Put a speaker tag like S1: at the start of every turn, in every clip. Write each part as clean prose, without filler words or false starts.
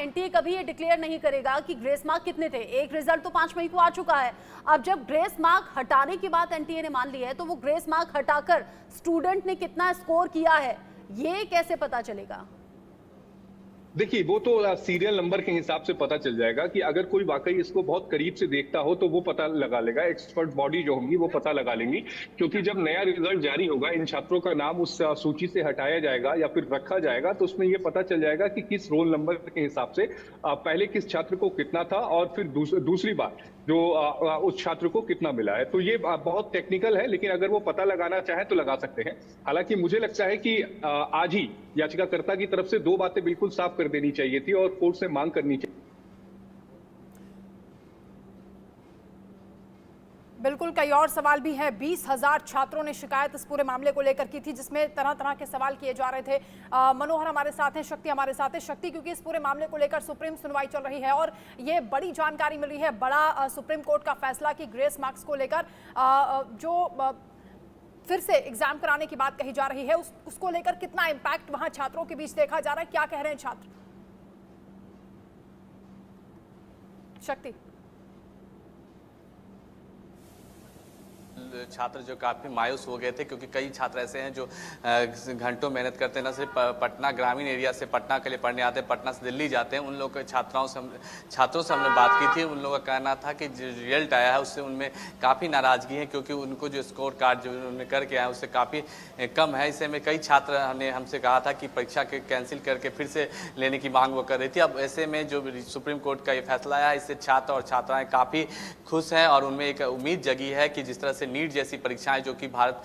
S1: NTA कभी ये declare नहीं करेगा कि ग्रेस मार्क कितने थे। एक रिजल्ट तो 5 मई को आ चुका है। अब जब ग्रेस मार्क हटाने की बात एनटीए ने मान ली है, तो वो ग्रेस मार्क हटाकर स्टूडेंट ने कितना स्कोर किया है, ये कैसे पता चलेगा?
S2: देखिए, वो तो सीरियल नंबर के हिसाब से पता चल जाएगा कि अगर कोई वाकई इसको बहुत करीब से देखता हो तो वो पता लगा लेगा। एक्सपर्ट बॉडी जो होंगी वो पता लगा लेंगी, क्योंकि जब नया रिजल्ट जारी होगा, इन छात्रों का नाम उस सूची से हटाया जाएगा या फिर रखा जाएगा, तो उसमें ये पता चल जाएगा कि किस रोल नंबर के हिसाब से पहले किस छात्र को कितना था और फिर दूसरी बार जो उस छात्र को कितना मिला है। तो ये बहुत टेक्निकल है, लेकिन अगर वो पता लगाना चाहे तो लगा सकते हैं। हालांकि मुझे लगता है कि आज ही याचिकाकर्ता की तरफ से दो बातें बिल्कुल साफ कर देनी चाहिए थी और कोर्ट से मांग करनी चाहिए।
S3: बिल्कुल, कई और सवाल भी हैं। 20,000 छात्रों ने शिकायत इस पूरे मामले को लेकर की थी, जिसमें तरह तरह के सवाल किए जा रहे थे। मनोहर हमारे साथ हैं, शक्ति हमारे साथ है। शक्ति, क्योंकि इस पूरे मामले को लेकर सुप्रीम सुनवाई चल रही है और ये बड़ी जानकारी मिल रही है, बड़ा सुप्रीम कोर्ट का फैसला कि ग्रेस मार्क्स को लेकर जो फिर से एग्जाम कराने की बात कही जा रही है, उसको लेकर कितना इम्पैक्ट वहां छात्रों के बीच देखा जा रहा है, क्या कह रहे हैं छात्र? शक्ति।
S4: छात्र जो काफ़ी मायूस हो गए थे, क्योंकि कई छात्र ऐसे हैं जो घंटों मेहनत करते हैं, न सिर्फ पटना ग्रामीण एरिया से पटना के लिए पढ़ने आते हैं, पटना से दिल्ली जाते हैं। उन लोग के छात्रों से हमने बात की थी। उन लोगों का कहना था कि जो रिजल्ट आया है उससे उनमें काफ़ी नाराज़गी है, क्योंकि उनको जो स्कोर कार्ड जो उन्होंने करके आया उससे काफ़ी कम है। इसे में कई छात्र ने हमसे कहा था कि परीक्षा के कैंसिल करके फिर से लेने की मांग वो कर रही थी। अब ऐसे में जो सुप्रीम कोर्ट का ये फैसला आया है, इससे छात्र और छात्राएँ काफ़ी खुश हैं और उनमें एक उम्मीद जगी है कि जिस तरह से नीट जैसी परीक्षाएं जो कि भारत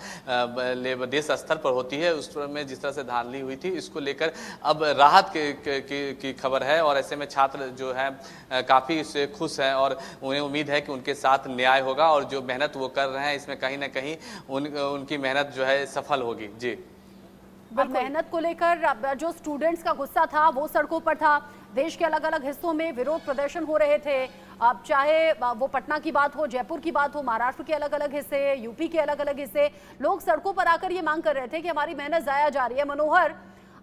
S4: देश स्तर पर होती है, उसमें जिस तरह से धांधली हुई थी, इसको लेकर अब राहत की खबर है। और ऐसे में छात्र जो है काफ़ी इससे खुश हैं और उन्हें उम्मीद है कि उनके साथ न्याय होगा और जो मेहनत वो कर रहे हैं इसमें कहीं ना कहीं उनकी मेहनत जो है सफल होगी। जी,
S1: अब मेहनत को लेकर जो स्टूडेंट्स का गुस्सा था वो सड़कों पर था। देश के अलग अलग हिस्सों में विरोध प्रदर्शन हो रहे थे। अब चाहे वो पटना की बात हो, जयपुर की बात हो, महाराष्ट्र के अलग अलग हिस्से, यूपी के अलग अलग हिस्से, लोग सड़कों पर आकर ये मांग कर रहे थे कि हमारी मेहनत जाया जा रही है। मनोहर,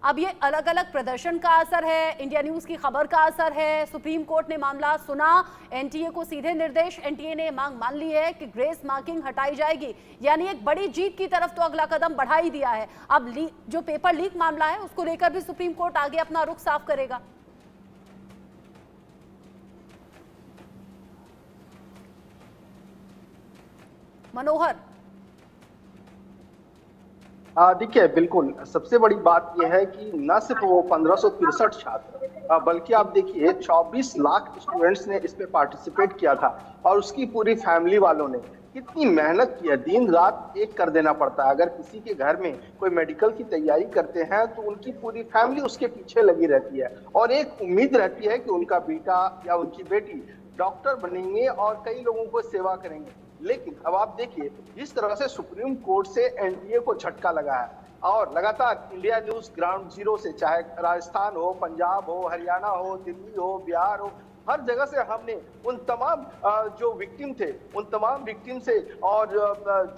S1: अब ये अलग अलग प्रदर्शन का असर है, इंडिया न्यूज की खबर का असर है, सुप्रीम कोर्ट ने मामला सुना, एनटीए को सीधे निर्देश, एनटीए ने मांग मान ली है कि ग्रेस मार्किंग हटाई जाएगी, यानी एक बड़ी जीत की तरफ तो अगला कदम बढ़ा ही दिया है। अब जो पेपर लीक मामला है उसको लेकर भी सुप्रीम कोर्ट आगे अपना रुख साफ करेगा। मनोहर,
S5: देखिए, बिल्कुल सबसे बड़ी बात यह है कि न सिर्फ वो 1563 छात्र, बल्कि आप देखिए 24 लाख स्टूडेंट्स ने इसमें पार्टिसिपेट किया था और उसकी पूरी फैमिली वालों ने कितनी मेहनत की है। दिन रात एक कर देना पड़ता है। अगर किसी के घर में कोई मेडिकल की तैयारी करते हैं तो उनकी पूरी फैमिली उसके पीछे लगी रहती है और एक उम्मीद रहती है कि उनका बेटा या उनकी बेटी डॉक्टर बनेंगे और कई लोगों को सेवा करेंगे। लेकिन अब आप देखिए जिस तरह से सुप्रीम कोर्ट से एनटीए को झटका लगा है और लगातार इंडिया न्यूज ग्राउंड जीरो से, चाहे राजस्थान हो, पंजाब हो, हरियाणा हो, दिल्ली हो, बिहार हो, हर जगह से हमने उन तमाम जो विक्टिम थे, उन तमाम विक्टिम से और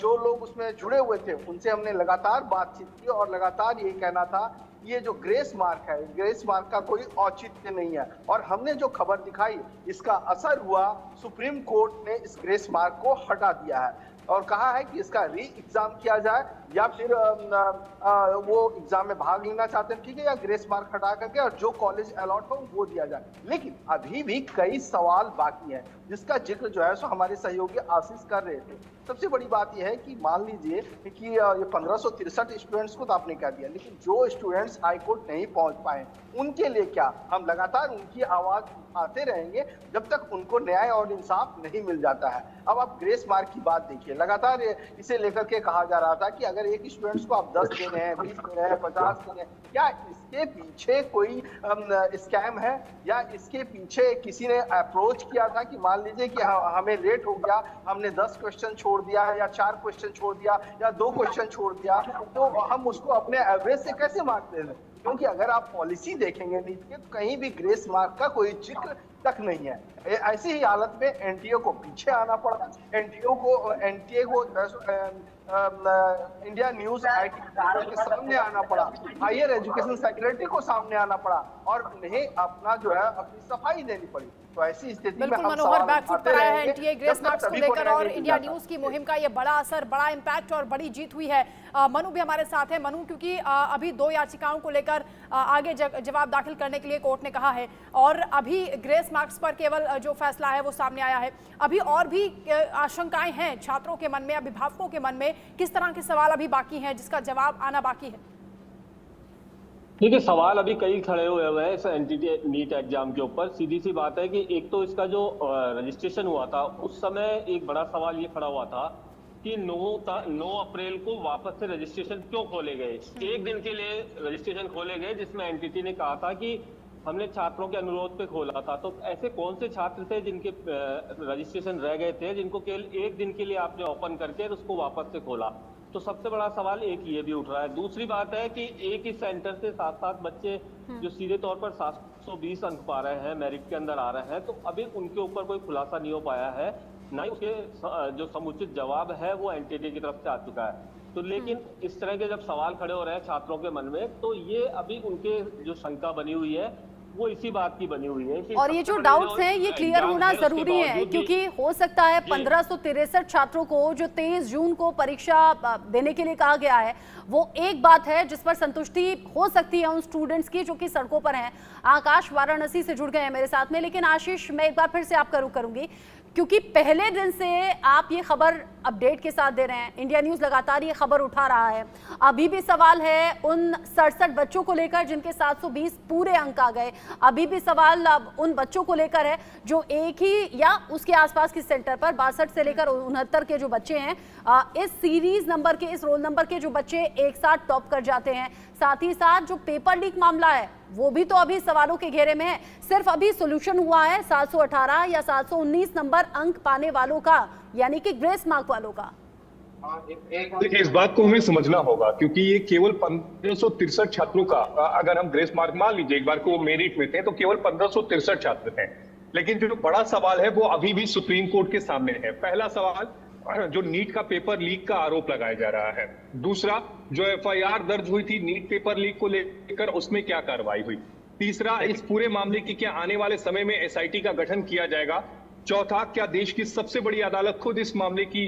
S5: जो लोग उसमें जुड़े हुए थे उनसे हमने लगातार बातचीत की और लगातार ये कहना था ये जो ग्रेस मार्क है, ग्रेस मार्क का कोई औचित्य नहीं है। और हमने जो खबर दिखाई इसका असर हुआ, सुप्रीम कोर्ट ने इस ग्रेस मार्क को हटा दिया है और कहा है कि इसका री एग्जाम किया जाए या फिर वो एग्जाम में भाग लेना चाहते हैं, ठीक है, या ग्रेस मार्क हटा करके और जो कॉलेज अलॉट हो वो दिया जाए। लेकिन अभी भी कई सवाल बाकी हैं जिसका जिक्र जो है सो हमारे सहयोगी आशीष कर रहे थे। सबसे बड़ी बात यह है कि मान लीजिए कि ये 1563 स्टूडेंट्स को तो आपने कह दिया, लेकिन जो स्टूडेंट्स हाई कोर्ट नहीं पहुंच पाए उनके लिए क्या? हम लगातार उनकी आवाज उठाते रहेंगे जब तक उनको न्याय और इंसाफ नहीं मिल जाता है। अब आप ग्रेस मार्क की बात देखिए, लगातार इसे लेकर के कहा जा रहा था कि अगर एक स्टूडेंट्स को आप 10 दे रहे हैं, 20 दे रहे हैं, 50 दे रहे हैं, क्या इसके पीछे कोई स्कैम है या इसके पीछे किसी ने अप्रोच किया था कि मान लीजिए कि हमें लेट हो गया, हमने 10 क्वेश्चन छोड़ दिया या 4 क्वेश्चन छोड़ दिया या 2 क्वेश्चन छोड़ दिया, तो हम उसको अपने एवरेज से कैसे मार्क दे दें? क्योंकि अगर आप पॉलिसी देखेंगे नीट के तो कहीं भी ग्रेस मार्क का कोई जिक्र तक नहीं है। ऐसी ही हालत में एनटीए को पीछे आना पड़ा। एनटीए को इंडिया न्यूज आईटी के सामने आना पड़ा, हायर एजुकेशन सेक्रेटरी को सामने आना पड़ा और उन्हें अपना जो है अपनी सफाई देनी पड़ी। तो ऐसी स्थिति में
S3: बिल्कुल
S5: हम
S3: मनोहर
S5: सवाल
S3: बैकफुट
S5: उठाते
S3: पर आया है
S5: रहेंगे
S3: एनटीए ग्रेस
S5: जब तक
S3: मार्क्स को
S5: सभी को
S3: लेकर
S5: न्याय
S3: और
S5: नहीं
S3: इंडिया
S5: मिल जाता।
S3: न्यूज की मुहिम का ये बड़ा असर, बड़ा इम्पैक्ट और बड़ी जीत हुई है। मनु भी हमारे साथ है। मनु, क्योंकि अभी 2 याचिकाओं को लेकर आगे जवाब दाखिल करने के लिए कोर्ट ने कहा है और अभी ग्रेस मार्क्स पर केवल जो फैसला है वो सामने आया है। अभी और भी आशंकाएं हैं छात्रों के मन में, अभिभावकों के मन में, किस तरह के सवाल अभी बाकी हैं जिसका जवाब आना बाकी है?
S6: देखिए, सवाल अभी कई खड़े हुए हैं इस एनटीए नीट एग्जाम के ऊपर। सीधी सी बात है कि एक तो इसका जो रजिस्ट्रेशन हुआ था उस समय एक बड़ा सवाल ये खड़ा हुआ था कि 9 अप्रैल को वापस से रजिस्ट्रेशन क्यों खोले गए। एक दिन के लिए रजिस्ट्रेशन खोले गए जिसमें एनटीए ने कहा था कि हमने छात्रों के अनुरोध पे खोला था। तो ऐसे कौन से छात्र थे जिनके रजिस्ट्रेशन रह गए थे, जिनको केवल एक दिन के लिए आपने ओपन करके उसको वापस से खोला? तो सबसे बड़ा सवाल एक ये भी उठ रहा है। दूसरी बात है कि एक ही सेंटर से 7-7 बच्चे जो सीधे तौर पर 720 अंक पा रहे हैं, मेरिट के अंदर आ रहे हैं, तो अभी उनके ऊपर कोई खुलासा नहीं हो पाया है, ना ही उसके जो समुचित जवाब है वो एनटीए की तरफ से आ चुका है। तो लेकिन इस तरह के जब सवाल खड़े हो रहे हैं छात्रों के मन में, तो ये अभी उनके जो शंका बनी हुई है वो इसी बात की बनी हुई है कि
S1: और ये जो डाउट्स हैं ये क्लियर होना जरूरी है, क्योंकि हो सकता है 1563 छात्रों को जो 23 जून को परीक्षा देने के लिए कहा गया है, वो एक बात है जिस पर संतुष्टि हो सकती है उन स्टूडेंट्स की जो कि सड़कों पर हैं। आकाश वाराणसी से जुड़ गए हैं मेरे साथ में, लेकिन आशीष मैं एक बार फिर से आप करूंगी क्योंकि पहले दिन से आप ये खबर अपडेट के साथ दे रहे हैं, इंडिया न्यूज लगातार ये खबर उठा रहा है। अभी भी सवाल है उन 67 बच्चों को लेकर जिनके 720 पूरे अंक आ गए, अभी भी सवाल उन बच्चों को लेकर है जो एक ही या उसके आसपास के सेंटर पर 62 से लेकर 69 के जो बच्चे हैं, इस सीरीज नंबर के, इस रोल नंबर के जो बच्चे एक साथ टॉप कर जाते हैं। साथ ही साथ जो पेपर लीक मामला है वो भी तो अभी सवालों के घेरे में है। सिर्फ अभी सोल्यूशन हुआ है 718 या 719 नंबर अंक पाने वालों का, यानी कि ग्रेस मार्क वालों का।
S2: देखिए, इस बात को हमें समझना होगा क्योंकि ये केवल 1563 छात्रों का, अगर हम ग्रेस मार्क मान लीजिए एक बार को वो मेरिट में थे तो केवल 1563 छात्र थे। लेकिन जो बड़ा सवाल है वो अभी भी सुप्रीम कोर्ट के सामने है। पहला सवाल जो नीट का पेपर लीक का आरोप लगाया जा रहा है, दूसरा जो एफआईआर दर्ज हुई थी नीट पेपर लीक को लेकर उसमें क्या कार्रवाई हुई, तीसरा इस पूरे मामले की क्या आने वाले समय में एसआईटी का गठन किया जाएगा, चौथा क्या देश की सबसे बड़ी अदालत खुद इस मामले की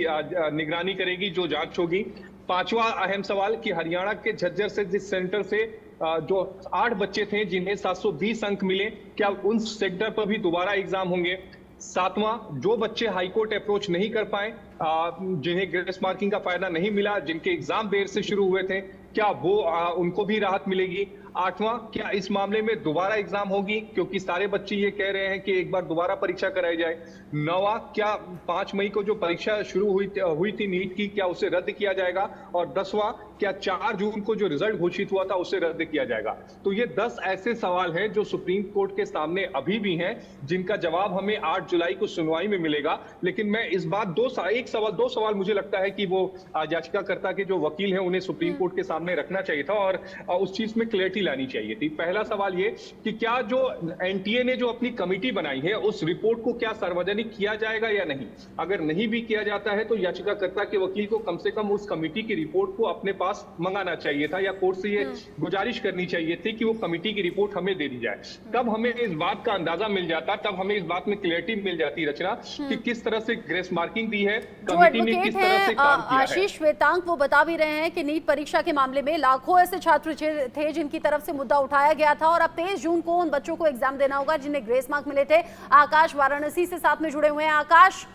S2: निगरानी करेगी जो जांच होगी, पांचवा अहम सवाल कि हरियाणा के झज्जर से जिस सेंटर से जो 8 बच्चे थे जिन्हें 720 अंक मिले, क्या उन सेंटर पर भी दोबारा एग्जाम होंगे, सातवां जो बच्चे हाईकोर्ट अप्रोच नहीं कर पाए, जिन्हें ग्रेस मार्किंग का फायदा नहीं मिला, जिनके एग्जाम देर से शुरू हुए थे, क्या वो उनको भी राहत मिलेगी, आठवां क्या इस मामले में दोबारा एग्जाम होगी क्योंकि सारे बच्चे ये कह रहे हैं कि एक बार दोबारा परीक्षा कराई जाए, नौवां क्या 5 मई को जो परीक्षा शुरू हुई थी नीट की क्या उसे रद्द किया जाएगा, और 10वां क्या 4 जून को जो रिजल्ट घोषित हुआ था उसे रद्द किया जाएगा। तो ये 10 ऐसे सवाल हैं जो सुप्रीम कोर्ट के सामने अभी भी हैं जिनका जवाब हमें 8 जुलाई को सुनवाई में मिलेगा। लेकिन मैं इस बात दो सवाल मुझे लगता है कि वो याचिकाकर्ता के जो वकील हैं उन्हें सुप्रीम कोर्ट के सामने रखना चाहिए था और उस चीज में क्लैरिटी लानी चाहिए थी। पहला सवाल ये कि क्या जो एनटीए ने जो अपनी कमेटी बनाई है उस रिपोर्ट को क्या सार्वजनिक किया जाएगा या नहीं। अगर नहीं भी किया जाता है तो याचिकाकर्ता के वकील को कम से कम उस कमेटी की रिपोर्ट को अपने पास मंगाना चाहिए था या कोर्ट से ये गुजारिश करनी चाहिए थी कि वो कमेटी की रिपोर्ट हमें दे दी जाए। तब हमें इस बात का अंदाजा मिल जाता, तब हमें इस बात में क्लैरिटी मिल जाती रचना कि किस तरह से ग्रेस मार्किंग दी है, कमेटी ने किस तरह से काम किया है।
S1: आशीष श्वेतांक वो बता भी रहे हैं कि नीट परीक्षा के मामले में लाखों ऐसे छात्र थे जिनकी तरफ से मुद्दा उठाया गया था और अब 23 जून को उन बच्चों को एग्जाम देना होगा जिन्हें ग्रेस मार्क मिले थे। आकाश वाराणसी से साथ में जुड़े हुए हैं। आकाश,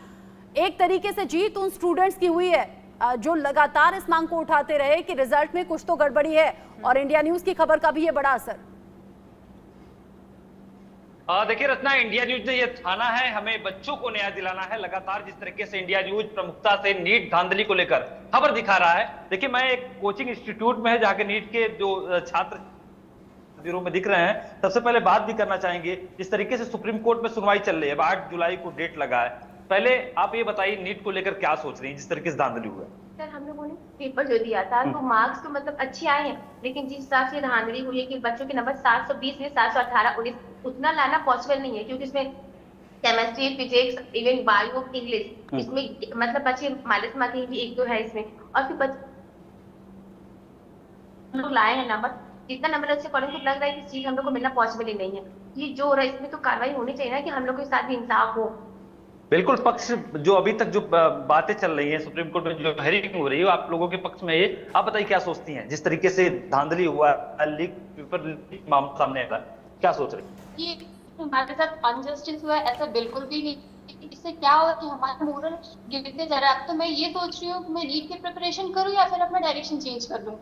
S1: एक तरीके से जीत उन स्टूडेंट्स की हुई है जो लगातार इस मांग को उठाते रहे कि रिजल्ट में कुछ तो गड़बड़ी है, और इंडिया न्यूज की खबर का भी ये बड़ा असर।
S7: देखिए रत्ना, इंडिया न्यूज ने ये ठाना है हमें बच्चों को न्याय दिलाना है। लगातार जिस तरीके से इंडिया न्यूज प्रमुखता से नीट धांधली को लेकर खबर दिखा रहा है, देखिए मैं एक कोचिंग इंस्टीट्यूट में है जहाँ के नीट के जो छात्र ब्यूरो में दिख रहे हैं। सबसे पहले बात भी करना चाहेंगे जिस तरीके से सुप्रीम कोर्ट में सुनवाई चल रही है, 8 जुलाई को डेट लगा है। पहले आप ये बताइए नीट को लेकर क्या सोच रही हैं जिस तरीके से धांधली हुआ है।
S8: सर हम लोगों ने पेपर जो दिया था तो मार्क्स तो मतलब अच्छे आए हैं, लेकिन जिस हिसाब से धांधली हुई है कि बच्चों के नंबर 720 में 718 19 उतना लाना पॉसिबल नहीं है क्योंकि इसमें chemistry, physics, even bio, English, इसमें मतलब अच्छे माइनस मार्किंग भी एक दो है इसमें। और फिर लोग लाए हैं नंबर, जितना नंबर अच्छे कॉलेज को लग रहा है कि सीट हम लोग को मिलना पॉसिबल ही नहीं है। ये जो हो रहा है इसमें तो कार्रवाई होनी चाहिए ना, कि हम लोग के साथ भी इंसाफ हो।
S7: बिल्कुल, पक्ष जो अभी तक जो बातें चल रही हैं सुप्रीम कोर्ट में जो हेयरिंग हो रही है, आप लोगों के पक्ष में ये आप बताइए क्या सोचती हैं? जिस तरीके से धांधली हुआ, लीक पेपर लीक मामला सामने आया, क्या सोच रही हैं?
S9: ये हमारे साथ अनजस्टिस हुआ है, ऐसा बिल्कुल भी नहीं। इससे क्या होगा कि हमारा मोरल गिरते जा रहा है। अब तो मैं ये सोच रही हूँ कि मैं नीट की प्रिपरेशन करूँ या फिर अपना डायरेक्शन चेंज कर दूँ।